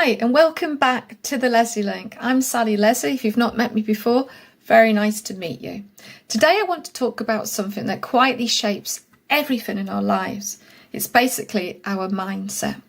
Hi, and welcome back to the Leslie Link. I'm Sally Leslie. If you've not met me before, very nice to meet you. Today I want to talk about something that quietly shapes everything in our lives. It's basically our mindset.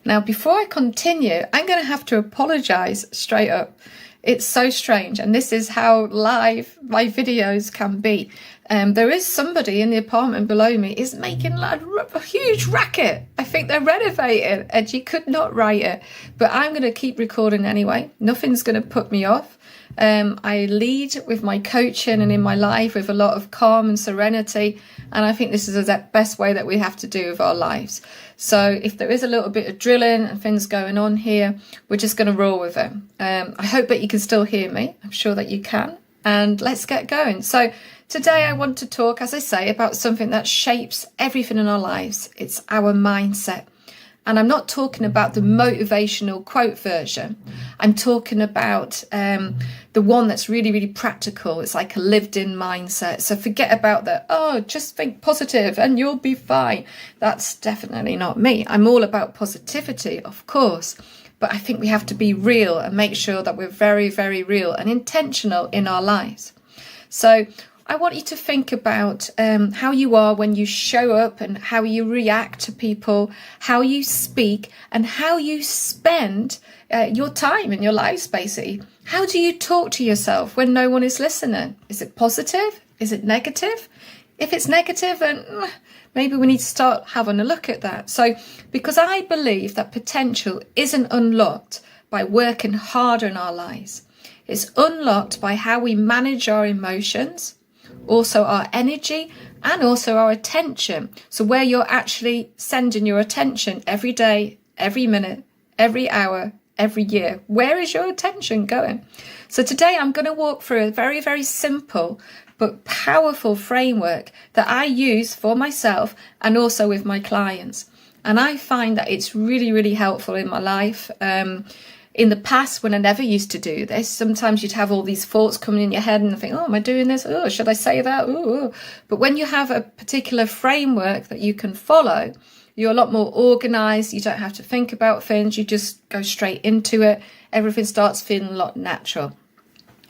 Now, before I continue, I'm going to have to apologize straight up. It's so strange, and this is how live my videos can be. There is somebody in the apartment below me is making a huge racket. I think they're renovating, and you could not write it. But I'm going to keep recording anyway. Nothing's going to put me off. I lead with my coaching and in my life with a lot of calm and serenity. And I think this is the best way that we have to do with our lives. So if there is a little bit of drilling and things going on here, we're just going to roll with it. I hope that you can still hear me. I'm sure that you can. And let's get going. So today I want to talk, as I say, about something that shapes everything in our lives. It's our mindset. And I'm not talking about the motivational quote version. I'm talking about the one that's really, really practical. It's like a lived-in mindset. So forget about the, just think positive and you'll be fine. That's definitely not me. I'm all about positivity, of course. But I think we have to be real and make sure that we're very, very real and intentional in our lives. So I want you to think about how you are when you show up and how you react to people, how you speak and how you spend your time in your lives, basically. How do you talk to yourself when no one is listening? Is it positive? Is it negative? If it's negative, then maybe we need to start having a look at that. So, because I believe that potential isn't unlocked by working harder in our lives. It's unlocked by how we manage our emotions, also our energy, and also our attention. So where you're actually sending your attention every day, every minute, every hour, every year. Where is your attention going? So today I'm going to walk through a very, very simple but powerful framework that I use for myself and also with my clients. And I find that it's really, really helpful in my life. In the past, when I never used to do this, sometimes you'd have all these thoughts coming in your head and think, am I doing this? Oh, should I say that? Ooh. But when you have a particular framework that you can follow, you're a lot more organized. You don't have to think about things. You just go straight into it. Everything starts feeling a lot natural.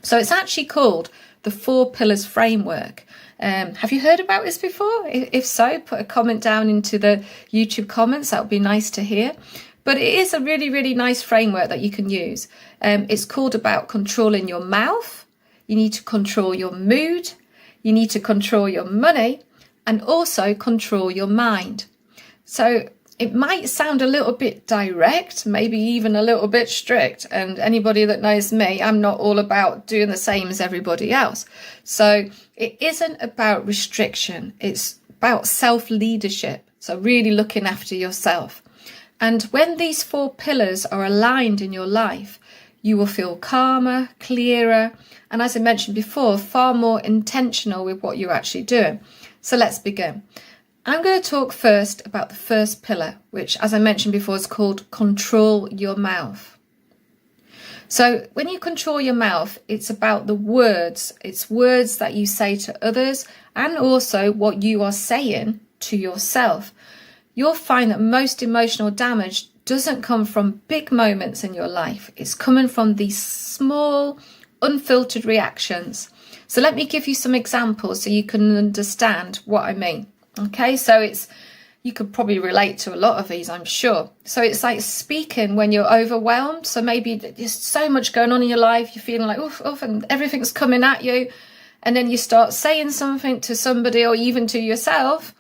So it's actually called the 4 Pillars Framework. Have you heard about this before? If so, put a comment down into the YouTube comments. That would be nice to hear. But it is a really, really nice framework that you can use. It's called about controlling your mouth. You need to control your mood. You need to control your money and also control your mind. So it might sound a little bit direct, maybe even a little bit strict. And anybody that knows me, I'm not all about doing the same as everybody else. So it isn't about restriction. It's about self-leadership. So really looking after yourself. And when these 4 pillars are aligned in your life, you will feel calmer, clearer, and as I mentioned before, far more intentional with what you're actually doing. So let's begin. I'm going to talk first about the first pillar, which, as I mentioned before, is called control your mouth. So when you control your mouth, it's about the words. It's words that you say to others and also what you are saying to yourself. You'll find that most emotional damage doesn't come from big moments in your life. It's coming from these small, unfiltered reactions. So let me give you some examples so you can understand what I mean. Okay, so you could probably relate to a lot of these, I'm sure. So it's like speaking when you're overwhelmed. So maybe there's so much going on in your life, you're feeling like, oof, and everything's coming at you. And then you start saying something to somebody or even to yourself.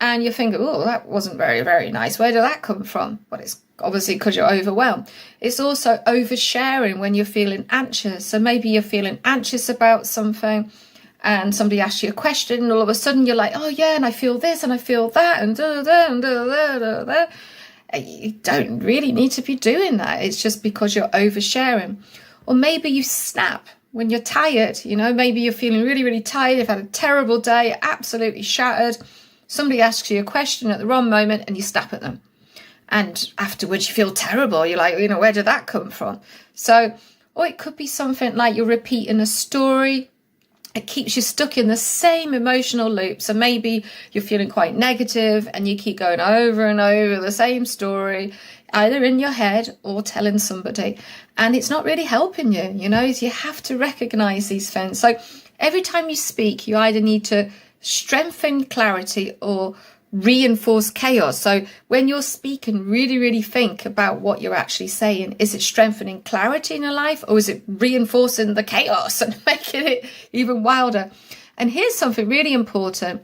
And you think, that wasn't very, very nice. Where did that come from? Well, it's obviously because you're overwhelmed. It's also oversharing when you're feeling anxious. So maybe you're feeling anxious about something and somebody asks you a question and all of a sudden you're like, oh yeah, and I feel this and I feel that and da-da, and da-da. You don't really need to be doing that. It's just because you're oversharing. Or maybe you snap when you're tired. Maybe you're feeling really, really tired. You've had a terrible day, absolutely shattered. Somebody asks you a question at the wrong moment and you snap at them. And afterwards you feel terrible. You're like, where did that come from? So, or it could be something like you're repeating a story. It keeps you stuck in the same emotional loop. So maybe you're feeling quite negative and you keep going over and over the same story either in your head or telling somebody, and it's not really helping you. You have to recognize these things. So every time you speak, you either need to strengthen clarity or reinforce chaos. So when you're speaking, really, really think about what you're actually saying. Is it strengthening clarity in your life, or is it reinforcing the chaos and making it even wilder? And here's something really important.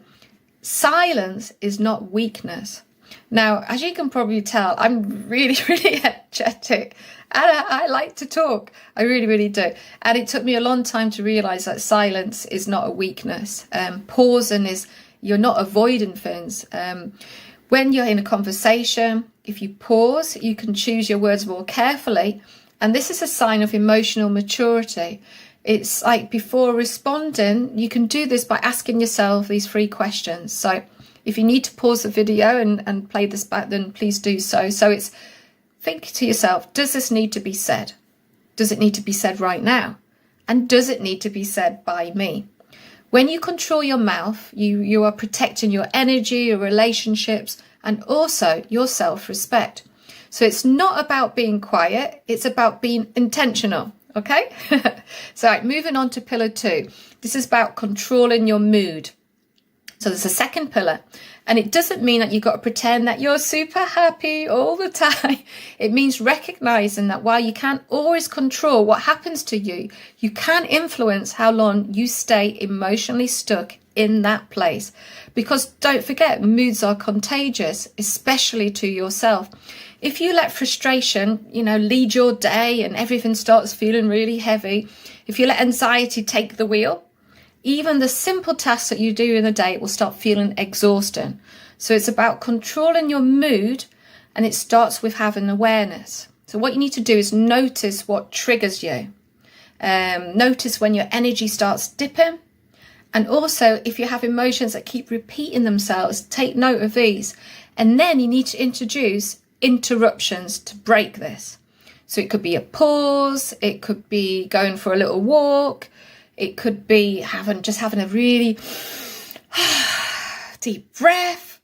Silence is not weakness. Now, as you can probably tell, I'm really, really energetic, and I like to talk. I really, really do. And it took me a long time to realize that silence is not a weakness. Pausing is, you're not avoiding things. When you're in a conversation, if you pause, you can choose your words more carefully. And this is a sign of emotional maturity. It's like before responding, you can do this by asking yourself these 3 questions. So if you need to pause the video and play this back, then please do so. So it's, think to yourself, does this need to be said? Does it need to be said right now? And does it need to be said by me? When you control your mouth, you are protecting your energy, your relationships, and also your self-respect. So it's not about being quiet, it's about being intentional, okay? So right, moving on to pillar 2. This is about controlling your mood. So there's a second pillar, and it doesn't mean that you've got to pretend that you're super happy all the time. It means recognizing that while you can't always control what happens to you, you can influence how long you stay emotionally stuck in that place. Because don't forget, moods are contagious, especially to yourself. If you let frustration, lead your day and everything starts feeling really heavy, if you let anxiety take the wheel, even the simple tasks that you do in the day will start feeling exhausting. So it's about controlling your mood, and it starts with having awareness. So what you need to do is notice what triggers you. Notice when your energy starts dipping. And also, if you have emotions that keep repeating themselves, take note of these. And then you need to introduce interruptions to break this. So it could be a pause. It could be going for a little walk. It could be having a really deep breath,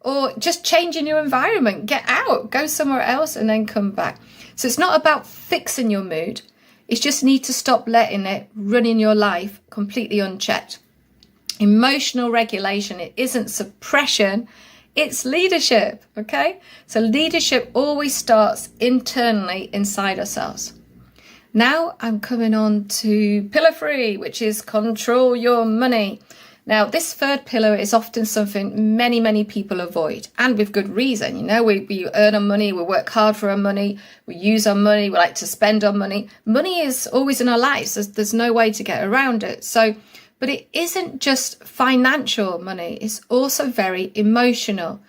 or just changing your environment. Get out, go somewhere else, and then come back. So it's not about fixing your mood. It's just need to stop letting it run in your life completely unchecked. Emotional regulation, it isn't suppression, it's leadership, okay? So leadership always starts internally inside ourselves. Now I'm coming on to pillar 3, which is control your money. Now, this third pillar is often something many, many people avoid, and with good reason. We earn our money, we work hard for our money, we use our money, we like to spend our money. Money is always in our lives. There's no way to get around it. But it isn't just financial money, it's also very emotional.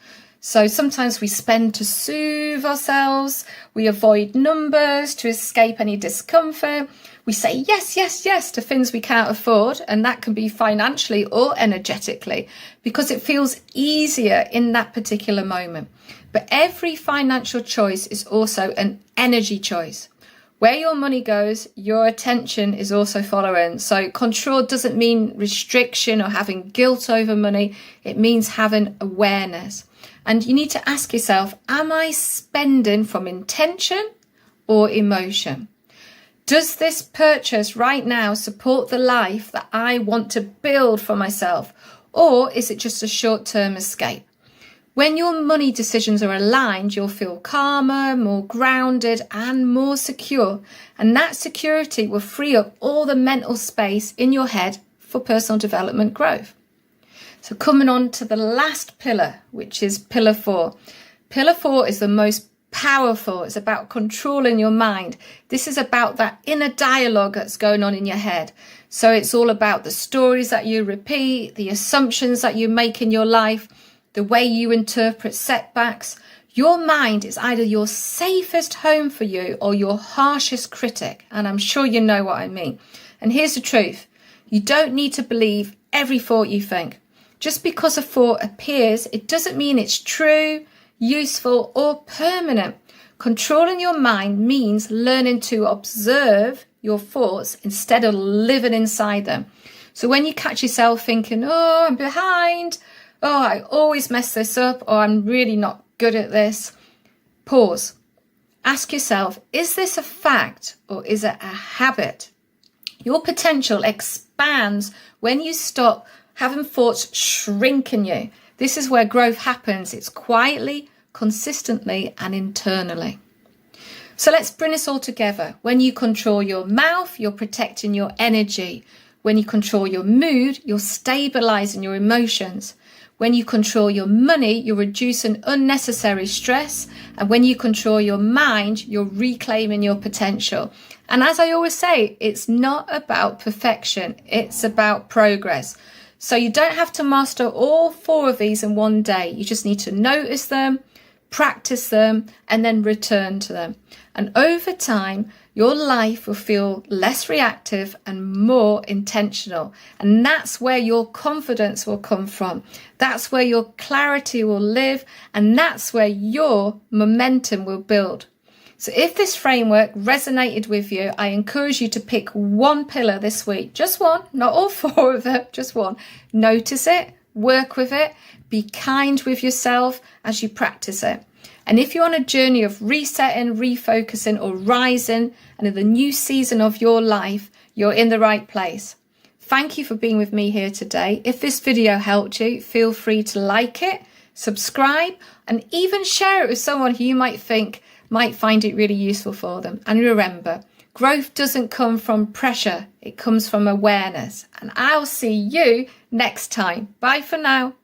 So sometimes we spend to soothe ourselves, we avoid numbers to escape any discomfort, we say yes, yes, yes to things we can't afford, and that can be financially or energetically, because it feels easier in that particular moment. But every financial choice is also an energy choice. Where your money goes, your attention is also following. So control doesn't mean restriction or having guilt over money, it means having awareness. And you need to ask yourself, am I spending from intention or emotion? Does this purchase right now support the life that I want to build for myself? Or is it just a short-term escape? When your money decisions are aligned, you'll feel calmer, more grounded, and more secure. And that security will free up all the mental space in your head for personal development growth. So coming on to the last pillar, which is pillar 4. Pillar 4 is the most powerful. It's about controlling your mind. This is about that inner dialogue that's going on in your head. So it's all about the stories that you repeat, the assumptions that you make in your life, the way you interpret setbacks. Your mind is either your safest home for you or your harshest critic. And I'm sure you know what I mean. And here's the truth. You don't need to believe every thought you think. Just because a thought appears, it doesn't mean it's true, useful, or permanent. Controlling your mind means learning to observe your thoughts instead of living inside them. So when you catch yourself thinking, oh, I'm behind, oh, I always mess this up, or I'm really not good at this, pause. Ask yourself, is this a fact or is it a habit? Your potential expands when you stop having thoughts shrinking you. This is where growth happens. It's quietly, consistently, and internally. So let's bring this all together. When you control your mouth, you're protecting your energy. When you control your mood, you're stabilizing your emotions. When you control your money, you're reducing unnecessary stress. And when you control your mind, you're reclaiming your potential. And as I always say, it's not about perfection. It's about progress. So you don't have to master all 4 of these in one day. You just need to notice them, practice them, and then return to them. And over time, your life will feel less reactive and more intentional. And that's where your confidence will come from. That's where your clarity will live. And that's where your momentum will build. So if this framework resonated with you, I encourage you to pick one pillar this week. Just one, not all 4 of them, just one. Notice it, work with it, be kind with yourself as you practice it. And if you're on a journey of resetting, refocusing, or rising, and in the new season of your life, you're in the right place. Thank you for being with me here today. If this video helped you, feel free to like it, subscribe, and even share it with someone who you might think might find it really useful for them. And remember, growth doesn't come from pressure. It comes from awareness. And I'll see you next time. Bye for now.